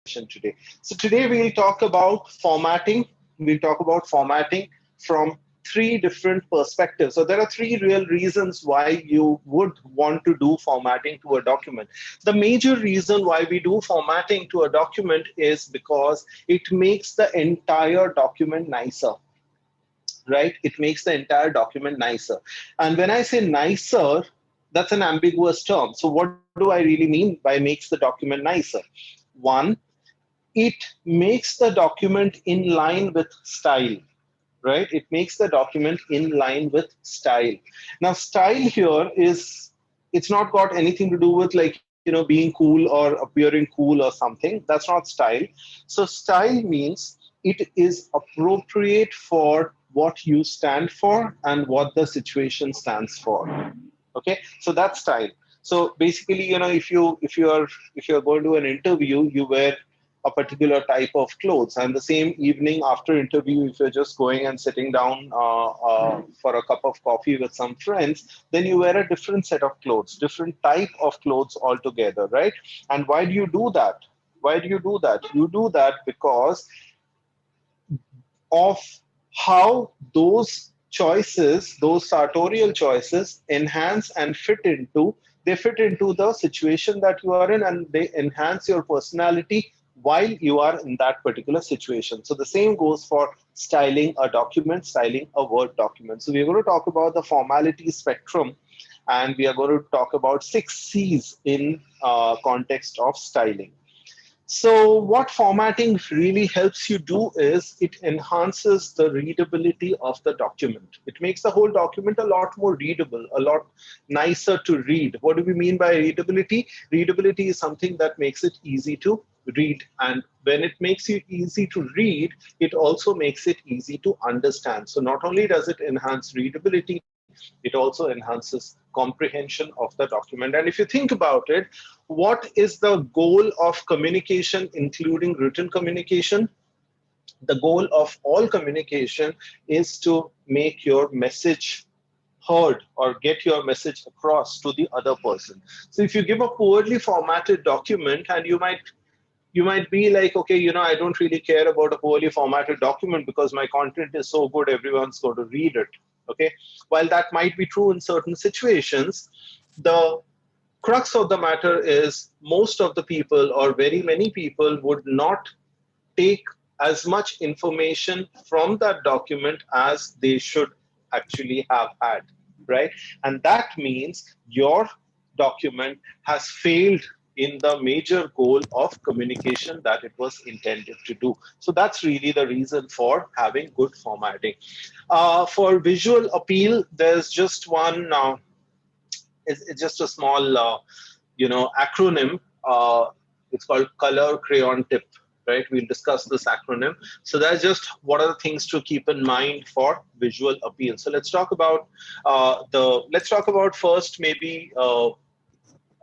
today. So today we'll talk about formatting. We'll talk about formatting from three different perspectives. So there are three real reasons why you would want to do formatting to a document. The major reason why we do formatting to a document is because it makes the entire document nicer, right? It makes the entire document nicer. And when I say nicer, that's an ambiguous term. So what do I really mean by makes the document nicer? One, it makes the document in line with style, right? It makes the document in line with style. Now, style here is, it's not got anything to do with like, being cool or appearing cool or something. That's not style. So style means it is appropriate for what you stand for and what the situation stands for. Okay, so that's style. So basically, if you're going to an interview, you wear a particular type of clothes, and the same evening after interview, if you're just going and sitting down for a cup of coffee with some friends, then you wear a different set of clothes, different type of clothes altogether, right? And why do you do that? Why do you do that? You do that because of how those choices, those sartorial choices, enhance and fit into the situation that you are in, and they enhance your personality while you are in that particular situation. So the same goes for styling a document, styling a Word document. So we're going to talk about the formality spectrum, and we are going to talk about 6 C's in context of styling. So what formatting really helps you do is it enhances the readability of the document. It makes the whole document a lot more readable, a lot nicer to read. What do we mean by readability? Readability is something that makes it easy to read. And when it makes it easy to read, it also makes it easy to understand. So not only does it enhance readability, it also enhances comprehension of the document. And if you think about it, what is the goal of communication, including written communication? The goal of all communication is to make your message heard or get your message across to the other person. So if you give a poorly formatted document, and you might be like, okay, I don't really care about a poorly formatted document because my content is so good, everyone's going to read it. Okay, while that might be true in certain situations, the crux of the matter is most of the people, or very many people, would not take as much information from that document as they should actually have had, right? And that means your document has failed in the major goal of communication that it was intended to do. So that's really the reason for having good formatting. For visual appeal, there's just one, it's just a small, acronym. It's called color crayon tip, right? We'll discuss this acronym. So that's just what are the things to keep in mind for visual appeal. So let's talk about let's talk about first, maybe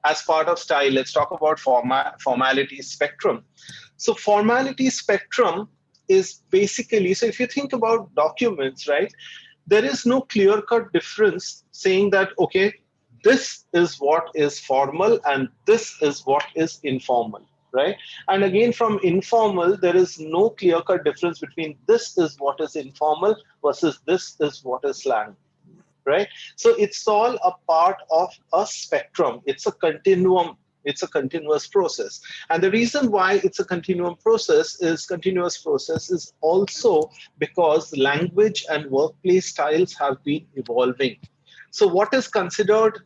as part of style, let's talk about formality spectrum. So formality spectrum is basically, so if you think about documents, right, there is no clear cut difference saying that, okay, this is what is formal and this is what is informal, right? And again, from informal, there is no clear cut difference between this is what is informal versus this is what is slang, right? So it's all a part of a spectrum. It's a continuum. It's a continuous process. And the reason why it's a continuous process is also because language and workplace styles have been evolving. So what is considered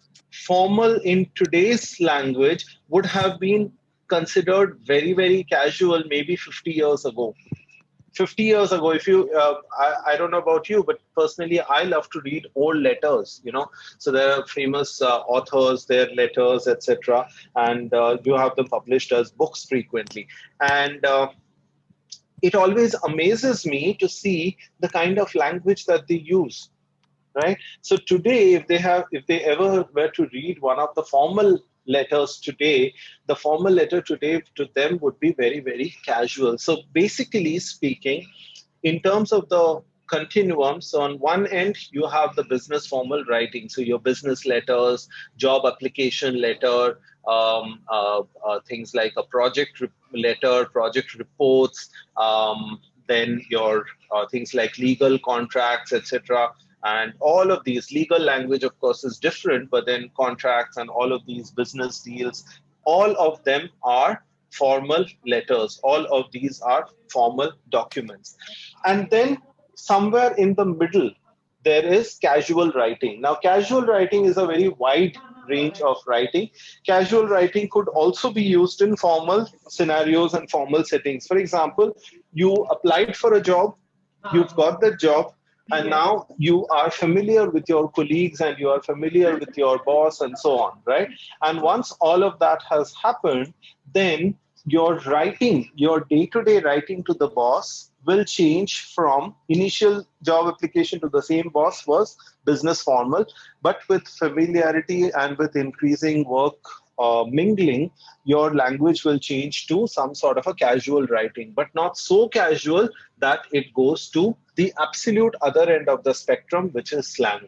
formal in today's language would have been considered very, very casual maybe 50 years ago. 50 years ago, if you I don't know about you, but personally I love to read old letters, so there are famous authors, their letters, etc., and you have them published as books frequently. And it always amazes me to see the kind of language that they use, right? So today, if they ever were to read one of the formal letters today, the formal letter today to them would be very, very casual. So basically speaking, in terms of the continuum, so on one end you have the business formal writing, so your business letters, job application letter, things like a project letter, project reports, then your things like legal contracts, etc. And all of these legal language, of course, is different, but then contracts and all of these business deals, all of them are formal letters. All of these are formal documents. And then somewhere in the middle, there is casual writing. Now, casual writing is a very wide range of writing. Casual writing could also be used in formal scenarios and formal settings. For example, you applied for a job, you've got the job, and now you are familiar with your colleagues and you are familiar with your boss and so on, right? And once all of that has happened, then your writing, your day-to-day writing to the boss will change from initial job application to the same boss was business formal, but with familiarity and with increasing work mingling, your language will change to some sort of a casual writing, but not so casual that it goes to the absolute other end of the spectrum, which is slang,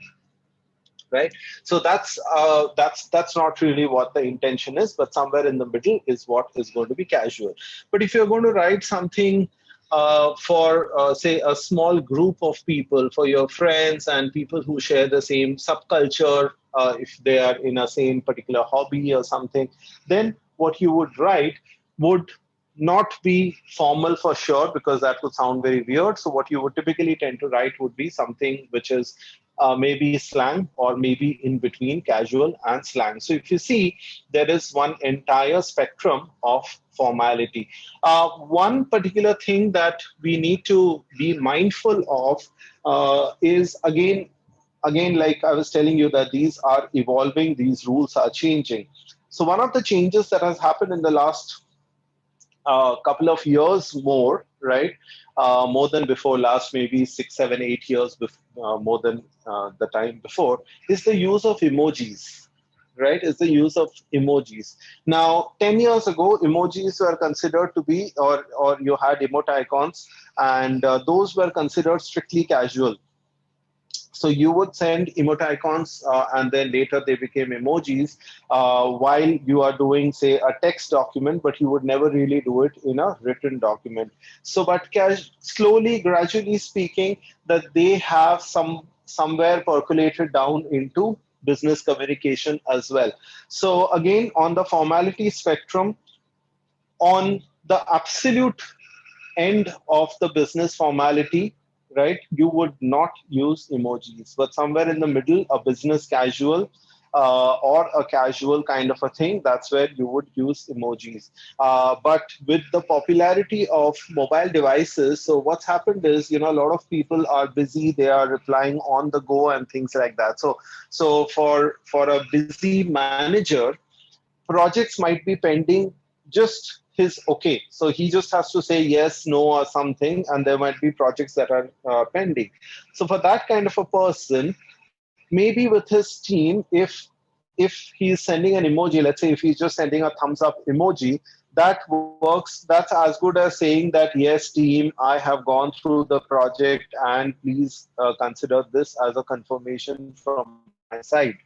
right? So that's not really what the intention is, but somewhere in the middle is what is going to be casual. But if you're going to write something for say a small group of people, for your friends and people who share the same subculture, if they are in a same particular hobby or something, then what you would write would not be formal for sure, because that would sound very weird. So what you would typically tend to write would be something which is maybe slang or maybe in between casual and slang. So if you see, there is one entire spectrum of formality. One particular thing that we need to be mindful of is again, like I was telling you, that these are evolving, these rules are changing. So one of the changes that has happened in the last couple of years more, right? More than before, last maybe 6, 7, 8 years, more than the time before, is the use of emojis, right? Is the use of emojis. Now, 10 years ago, emojis were considered to be, or you had emoticons, and those were considered strictly casual. So you would send emoticons, and then later they became emojis while you are doing, say, a text document, but you would never really do it in a written document. So, but slowly, gradually speaking, that they have somewhere percolated down into business communication as well. So again, on the formality spectrum, on the absolute end of the business formality, right, you would not use emojis. But somewhere in the middle, a business casual or a casual kind of a thing, that's where you would use emojis. But with the popularity of mobile devices, so what's happened is, a lot of people are busy, they are replying on the go and things like that. So for a busy manager, projects might be pending, just his okay. So he just has to say yes, no, or something, and there might be projects that are pending. So for that kind of a person, maybe with his team, if he's sending an emoji, let's say if he's just sending a thumbs up emoji, that works. That's as good as saying that, yes, team, I have gone through the project and please consider this as a confirmation from my side.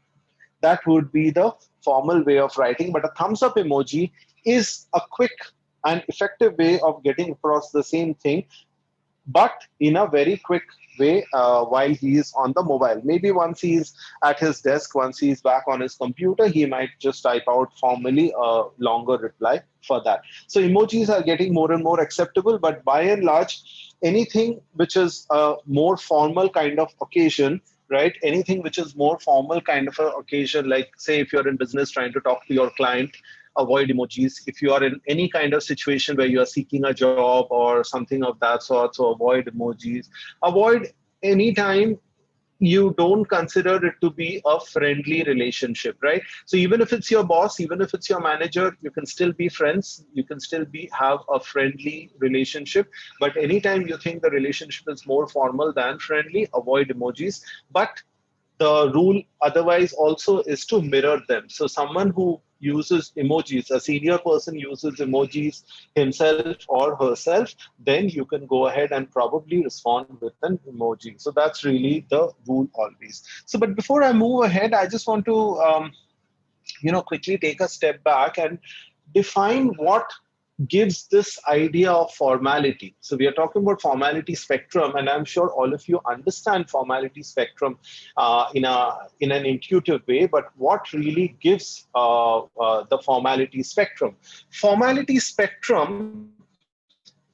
That would be the formal way of writing. But a thumbs up emoji is a quick and effective way of getting across the same thing, but in a very quick way while he is on the mobile. Maybe once he's at his desk, once he's back on his computer, he might just type out formally a longer reply for that. So emojis are getting more and more acceptable, but by and large, anything which is a more formal kind of occasion, right? Anything which is more formal kind of a occasion, like say if you're in business trying to talk to your client, avoid emojis. If you are in any kind of situation where you are seeking a job or something of that sort, so avoid emojis. Avoid anytime you don't consider it to be a friendly relationship, right? So even if it's your boss, even if it's your manager, you can still be friends, you can still have a friendly relationship. But anytime you think the relationship is more formal than friendly, avoid emojis. But the rule otherwise also is to mirror them. So someone who uses emojis, a senior person uses emojis himself or herself, then you can go ahead and probably respond with an emoji. So that's really the rule always. So, but before I move ahead, I just want to quickly take a step back and define what gives this idea of formality. So we are talking about formality spectrum, and I'm sure all of you understand formality spectrum in an intuitive way. But what really gives the formality spectrum? Formality spectrum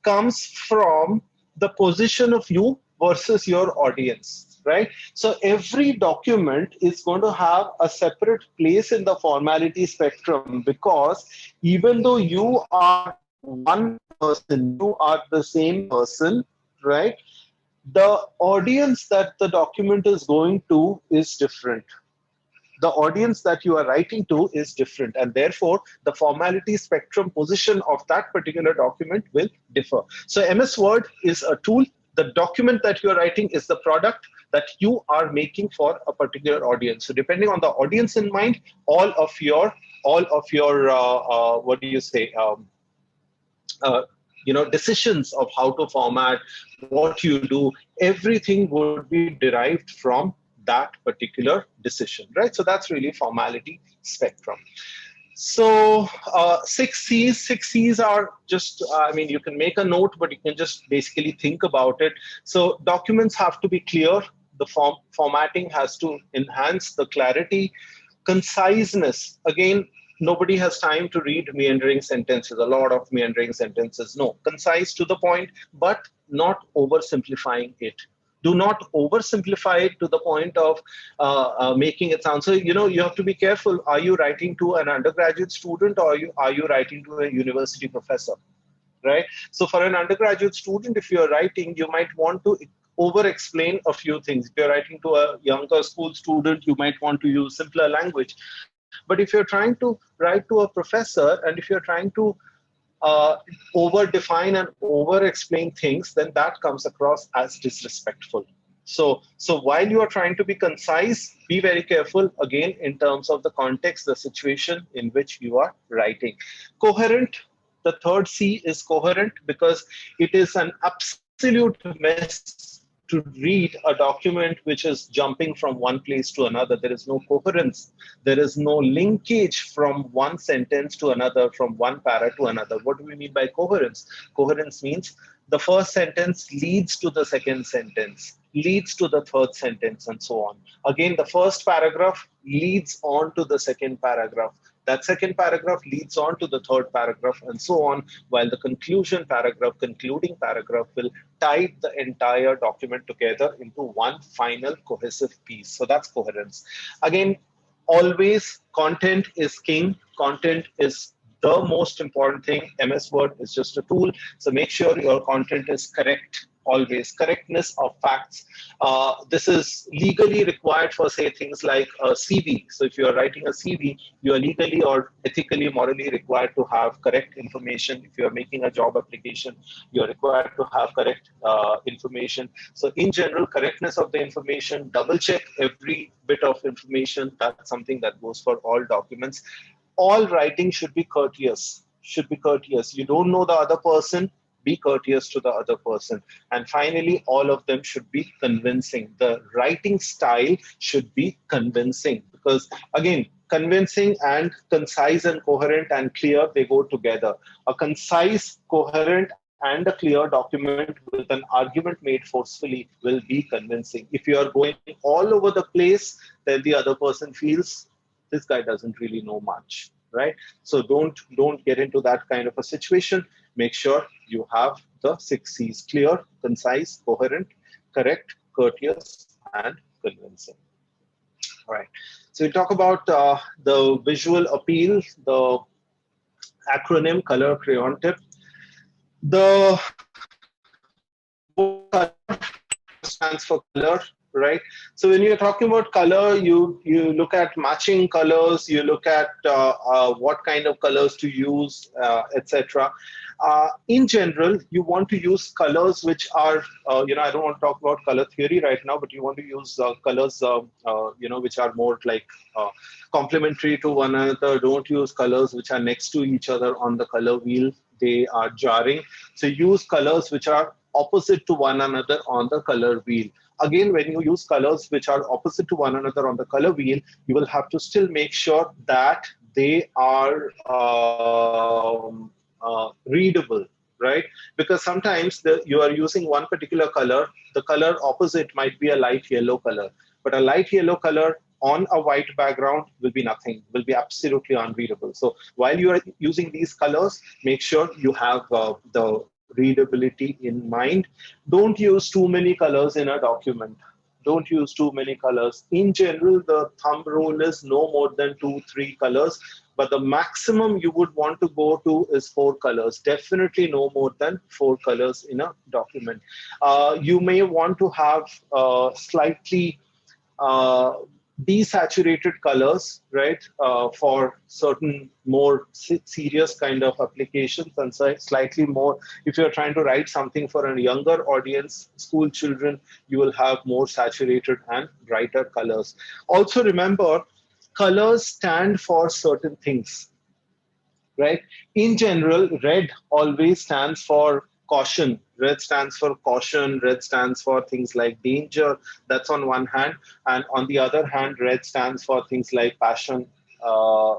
comes from the position of you versus your audience, right? So every document is going to have a separate place in the formality spectrum, because even though you are one person, you are the same person, right? The audience that the document is going to is different. The audience that you are writing to is different, and therefore the formality spectrum position of that particular document will differ. So MS Word is a tool. The document that you are writing is the product that you are making for a particular audience. So depending on the audience in mind, all of your what do you say, uh, decisions of how to format, what you do, everything would be derived from that particular decision, right? So that's really formality spectrum. So six C's are just, I mean, you can make a note, but you can just basically think about it. So documents have to be clear. The formatting has to enhance the clarity. Conciseness, again, nobody has time to read meandering sentences, a lot of meandering sentences. No, concise, to the point, but not oversimplifying it. Do not oversimplify it to the point of making it sound. So, you have to be careful. Are you writing to an undergraduate student, or are you writing to a university professor? Right? So for an undergraduate student, if you're writing, you might want to over explain a few things. If you're writing to a younger school student, you might want to use simpler language. But if you're trying to write to a professor, and if you're trying to over define and over explain things, then that comes across as disrespectful. So while you are trying to be concise, be very careful again in terms of the context, the situation in which you are writing. Coherent, the third C is coherent, because it is an absolute mess to read a document which is jumping from one place to another. There is no coherence. There is no linkage from one sentence to another, from one para to another. What do we mean by coherence? Coherence means the first sentence leads to the second sentence, leads to the third sentence, and so on. Again, the first paragraph leads on to the second paragraph. That second paragraph leads on to the third paragraph, and so on, while the conclusion paragraph, concluding paragraph, will tie the entire document together into one final cohesive piece. So that's coherence. Again, always content is king. Content is the most important thing. MS Word is just a tool. So make sure your content is correct. Always correctness of facts. This is legally required for, say, things like a CV. So if you're writing a CV, you are legally or ethically, morally required to have correct information. If you're making a job application, you're required to have correct information. So in general, correctness of the information, double check every bit of information. That's something that goes for all documents. All writing should be courteous, should be courteous. You don't know the other person, be courteous to the other person. And finally, all of them should be convincing. The writing style should be convincing, because again, convincing and concise and coherent and clear, they go together. A concise, coherent, and a clear document with an argument made forcefully will be convincing. If you are going all over the place, then the other person feels this guy doesn't really know much, right? So don't get into that kind of a situation. Make sure you have the 6 C's: clear, concise, coherent, correct, courteous, and convincing. All right. So we talk about the visual appeal, the acronym color crayon tip. The color stands for color, right? So when you're talking about color, you look at matching colors, you look at what kind of colors to use, etc. In general, you want to use colors which are, I don't want to talk about color theory right now, but you want to use colors, which are more like complementary to one another. Don't use colors which are next to each other on the color wheel. They are jarring. So use colors which are opposite to one another on the color wheel. Again, when you use colors which are opposite to one another on the color wheel, you will have to still make sure that they are readable, right? Because sometimes you are using one particular color, the color opposite might be a light yellow color, but a light yellow color on a white background will be nothing, will be absolutely unreadable. So while you are using these colors, make sure you have the readability in mind. Don't use too many colors in a document. Don't use too many colors. In general, the thumb rule is no more than 2, 3 colors, but the maximum you would want to go to is 4 colors. Definitely no more than 4 colors in a document. You may want to have slightly uh, desaturated colors, right, for certain more serious kind of applications, and slightly more, if you're trying to write something for a younger audience, school children, you will have more saturated and brighter colors. Also remember, colors stand for certain things, right? In general, red always stands for caution. Red stands for caution. Red stands for things like danger. That's on one hand. And on the other hand, red stands for things like passion,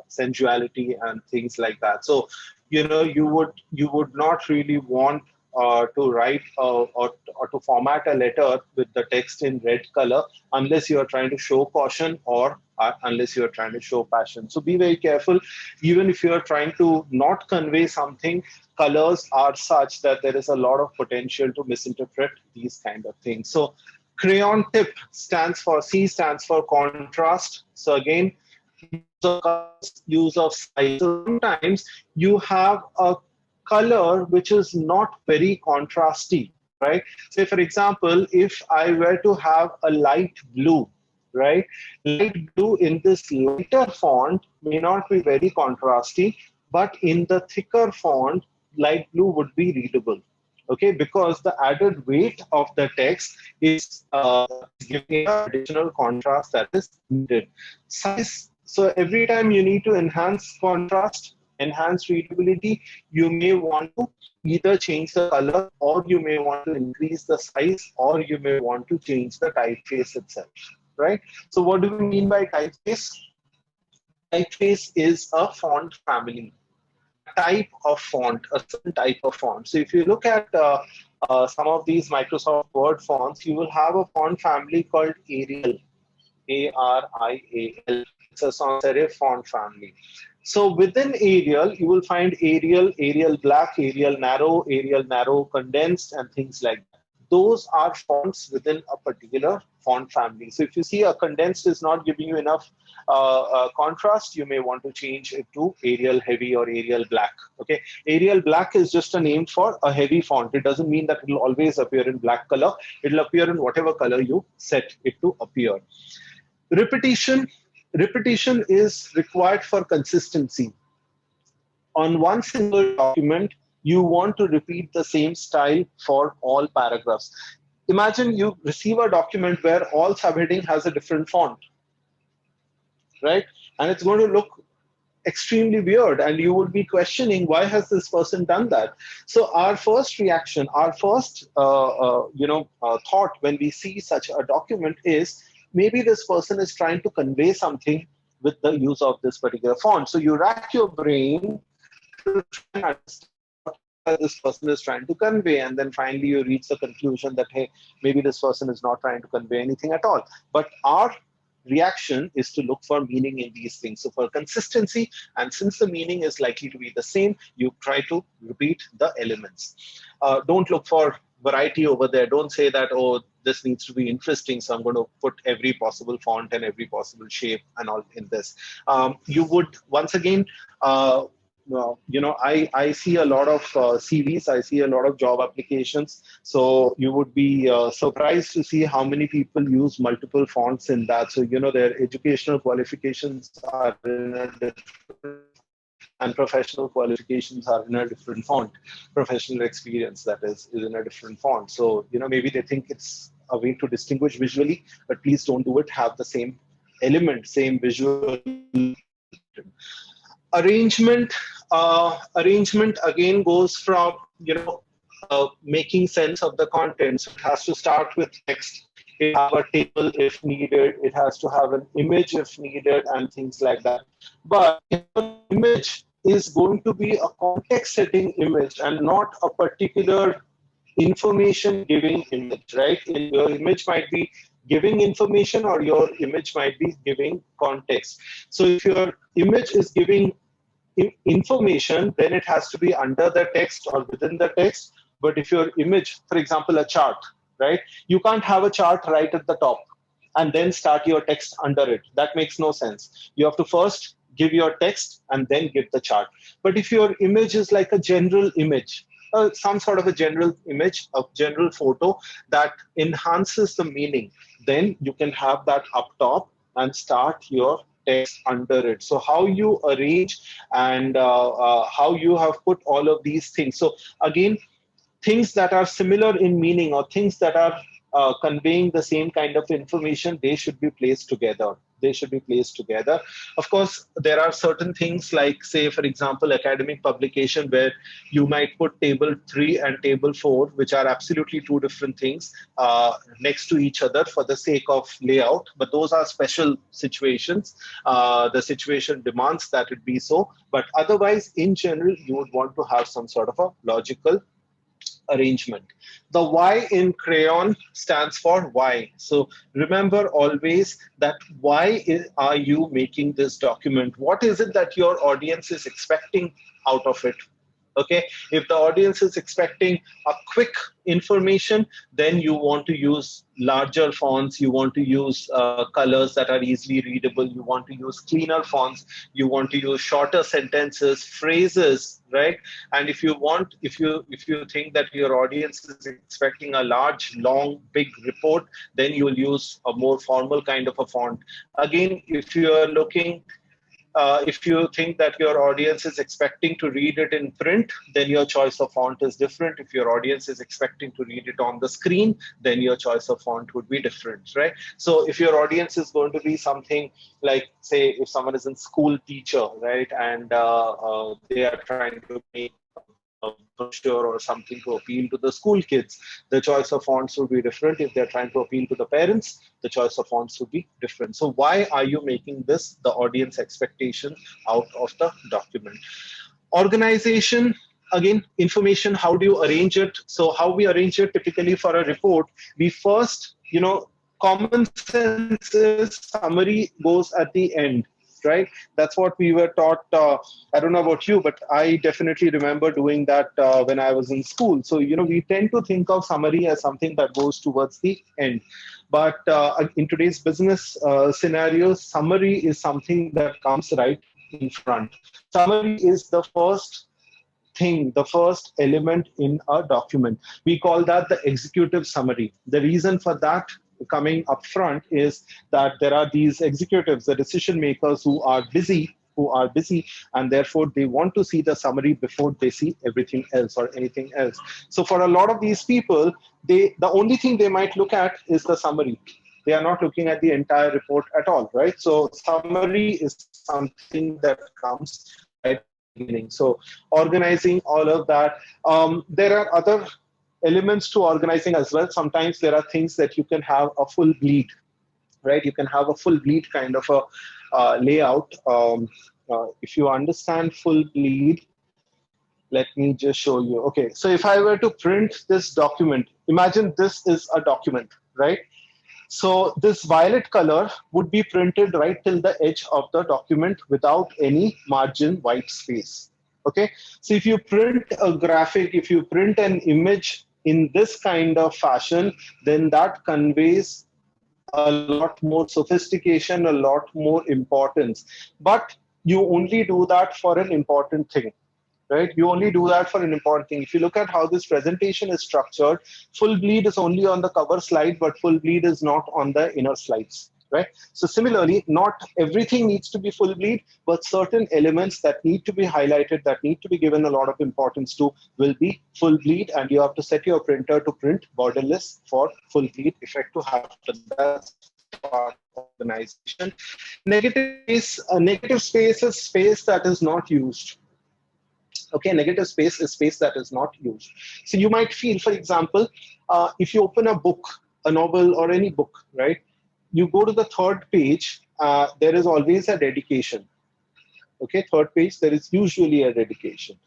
sensuality, and things like that. So, you would not really want to write or to format a letter with the text in red color unless you are trying to show caution or unless you are trying to show passion. So be very careful. Even if you are trying to not convey something, colors are such that there is a lot of potential to misinterpret these kind of things. So crayon tip stands for, C stands for contrast. So again, use of colors, use of size. So sometimes you have a color which is not very contrasty, right? Say for example, if I were to have a light blue, right? Light blue in this lighter font may not be very contrasty, but in the thicker font, light blue would be readable. Okay, because the added weight of the text is giving it an additional contrast that is needed. Size. So every time you need to enhance contrast, enhance readability, you may want to either change the color, or you may want to increase the size, or you may want to change the typeface itself, right? So what do we mean by typeface? Typeface is a font family, a type of font, a certain type of font. So if you look at some of these Microsoft Word fonts, you will have a font family called Arial, Arial. It's a sans serif font family. So within Arial, you will find Arial, Arial Black, Arial Narrow, Condensed, and things like that. Those are fonts within a particular font family. So if you see a condensed is not giving you enough contrast, you may want to change it to Arial Heavy or Arial Black. Okay, Arial Black is just a name for a heavy font. It doesn't mean that it will always appear in black color. It will appear in whatever color you set it to appear. Repetition is required for consistency. On one single document, you want to repeat the same style for all paragraphs. Imagine you receive a document where all subheading has a different font, right? And it's going to look extremely weird, and you would be questioning, why has this person done that? So our first reaction, our first thought when we see such a document is, maybe this person is trying to convey something with the use of this particular font. So you rack your brain to try and understand what this person is trying to convey, and then finally you reach the conclusion that, hey, maybe this person is not trying to convey anything at all. But our reaction is to look for meaning in these things. So for consistency, and since the meaning is likely to be the same, you try to repeat the elements. Don't look for variety over there. Don't say that, oh, this needs to be interesting, so I'm going to put every possible font and every possible shape and all in this. You would, once again, I see a lot of CVs, I see a lot of job applications. So you would be surprised to see how many people use multiple fonts in that. So, their educational qualifications are in a different, and professional qualifications are in a different font. Professional experience, that is in a different font. So, maybe they think it's a way to distinguish visually, but please don't do it. Have the same element, same visual. Arrangement again goes from making sense of the content. So it has to start with text. It have a table if needed. It has to have an image if needed, and things like that. But if an image is going to be a context-setting image and not a particular information giving image, right? Your image might be giving information or your image might be giving context. So if your image is giving information, then it has to be under the text or within the text. But if your image, for example, a chart, right? You can't have a chart right at the top and then start your text under it. That makes no sense. You have to first give your text and then give the chart. But if your image is like a general image, some sort of a general image, a general photo that enhances the meaning, then you can have that up top and start your text under it. So how you arrange and how you have put all of these things. So again, things that are similar in meaning or things that are conveying the same kind of information, they should be placed together. They should be placed together. Of course, there are certain things like, say, for example, academic publication where you might put table 3 and table 4, which are absolutely two different things next to each other for the sake of layout. But those are special situations. The situation demands that it be so. But otherwise, in general, you would want to have some sort of a logical arrangement. The Y in crayon stands for why. So remember always that are you making this document? What is it that your audience is expecting out of it? Okay, if the audience is expecting a quick information, then you want to use larger fonts, you want to use colors that are easily readable, you want to use cleaner fonts, you want to use shorter sentences, phrases, right? And if you think that your audience is expecting a large, long, big report, then you will use a more formal kind of a font. Again, if you think that your audience is expecting to read it in print, then your choice of font is different. If your audience is expecting to read it on the screen, then your choice of font would be different, right? So if your audience is going to be something like, say, if someone is a school teacher, right, and they are trying to make a brochure or something to appeal to the school kids, the choice of fonts would be different. If they're trying to appeal to the parents, the choice of fonts would be different. So why are you making this the audience expectation out of the document? Organization, again, information, how do you arrange it? So how we arrange it typically for a report, we first, common sense is summary goes at the end, right? That's what we were taught. I don't know about you, but I definitely remember doing that when I was in school. So, we tend to think of summary as something that goes towards the end. But in today's business scenario, summary is something that comes right in front. Summary is the first thing, the first element in a document. We call that the executive summary. The reason for that coming up front is that there are these executives, the decision makers who are busy, and therefore they want to see the summary before they see everything else or anything else. So for a lot of these people, the only thing they might look at is the summary. They are not looking at the entire report at all, right? So summary is something that comes right at the beginning. So organizing all of that. There are other elements to organizing as well. Sometimes there are things that you can have a full bleed, right? You can have a full bleed kind of a layout. If you understand full bleed, let me just show you. Okay, so if I were to print this document, imagine this is a document, right? So this violet color would be printed right till the edge of the document without any margin white space. Okay, so if you print a graphic, if you print an image in this kind of fashion, then that conveys a lot more sophistication, a lot more importance. But you only do that for an important thing, right? You only do that for an important thing. If you look at how this presentation is structured, full bleed is only on the cover slide, but full bleed is not on the inner slides, right? So similarly, not everything needs to be full bleed, but certain elements that need to be highlighted, that need to be given a lot of importance to, will be full bleed, and you have to set your printer to print borderless for full bleed effect to happen. That's part of organization. Negative space is space that is not used. Okay, negative space is space that is not used. So you might feel, for example, if you open a book, a novel, or any book, right? You go to the third page, there is always a dedication. Okay, third page, there is usually a dedication.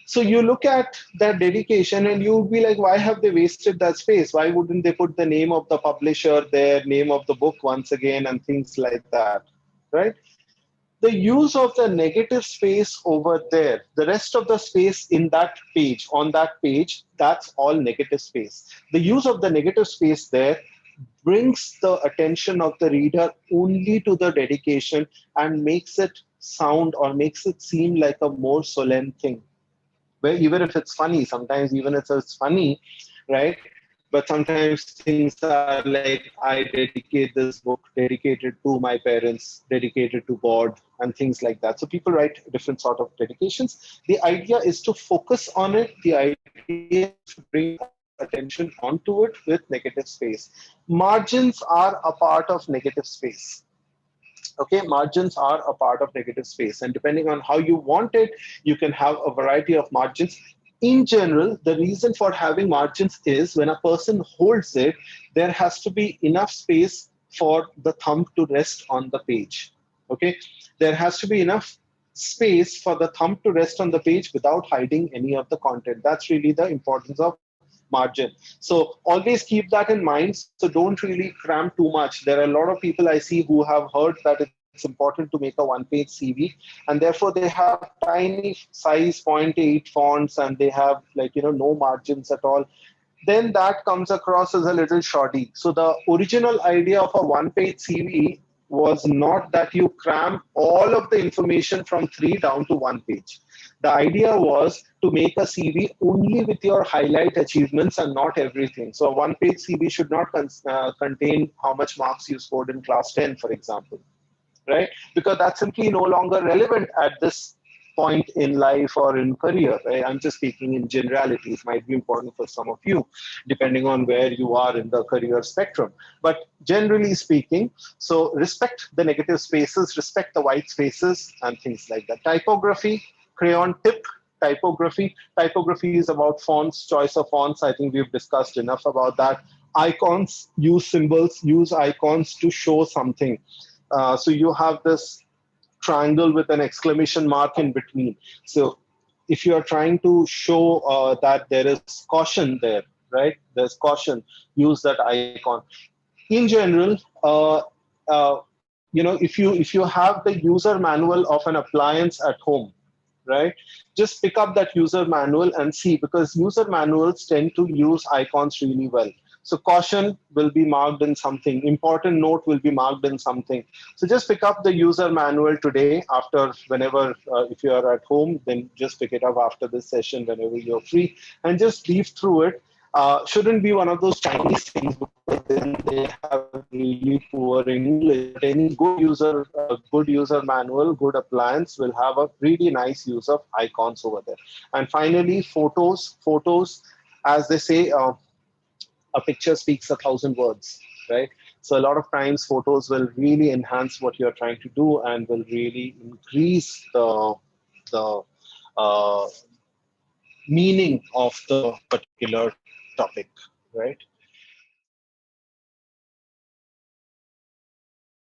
So you look at that dedication and you'll be like, why have they wasted that space? Why wouldn't they put the name of the publisher there, name of the book once again, and things like that, right? The use of the negative space over there, the rest of the space in that page, on that page, that's all negative space. The use of the negative space there brings the attention of the reader only to the dedication and makes it sound or makes it seem like a more solemn thing. Where even if it's funny, sometimes even if it's funny, right? But sometimes things are like, I dedicate this book, dedicated to my parents, dedicated to God, and things like that. So people write different sort of dedications. The idea is to focus on it. The idea is to bring attention onto it with negative space. Margins are a part of negative space. Okay, margins are a part of negative space, and depending on how you want it, you can have a variety of margins. In general, the reason for having margins is when a person holds it, there has to be enough space for the thumb to rest on the page. Okay, there has to be enough space for the thumb to rest on the page without hiding any of the content. That's really the importance of margin. So always keep that in mind. So don't really cram too much. There are a lot of people I see who have heard that it's important to make a one-page CV, and therefore they have tiny size 0.8 fonts, and they have, like, no margins at all. Then that comes across as a little shoddy. So the original idea of a one-page CV was not that you cram all of the information from three down to one page. The idea was to make a CV only with your highlight achievements and not everything. So a one-page CV should not contain how much marks you scored in class 10, for example, right? Because that's simply no longer relevant at this point in life or in career. Right? I'm just speaking in generalities. Might be important for some of you, depending on where you are in the career spectrum. But generally speaking, so respect the negative spaces, respect the white spaces, and things like that. Typography, crayon tip. Typography is about fonts, choice of fonts. I think we've discussed enough about that. Icons, use symbols, use icons to show something. So you have this triangle with an exclamation mark in between. So if you are trying to show that there is caution there, right? There's caution, use that icon. In general, if you have the user manual of an appliance at home, right? Just pick up that user manual and see, because user manuals tend to use icons really well. So caution will be marked in something, important note will be marked in something. So just pick up the user manual today after, whenever, if you are at home, then just pick it up after this session whenever you're free, and just leaf through it. Shouldn't be one of those Chinese things, because then they have really poor English. But any good user manual, good appliance will have a really nice use of icons over there. And finally, photos. Photos, as they say, a picture speaks 1,000 words, right? So a lot of times photos will really enhance what you're trying to do and will really increase the uh, meaning of the particular topic, right?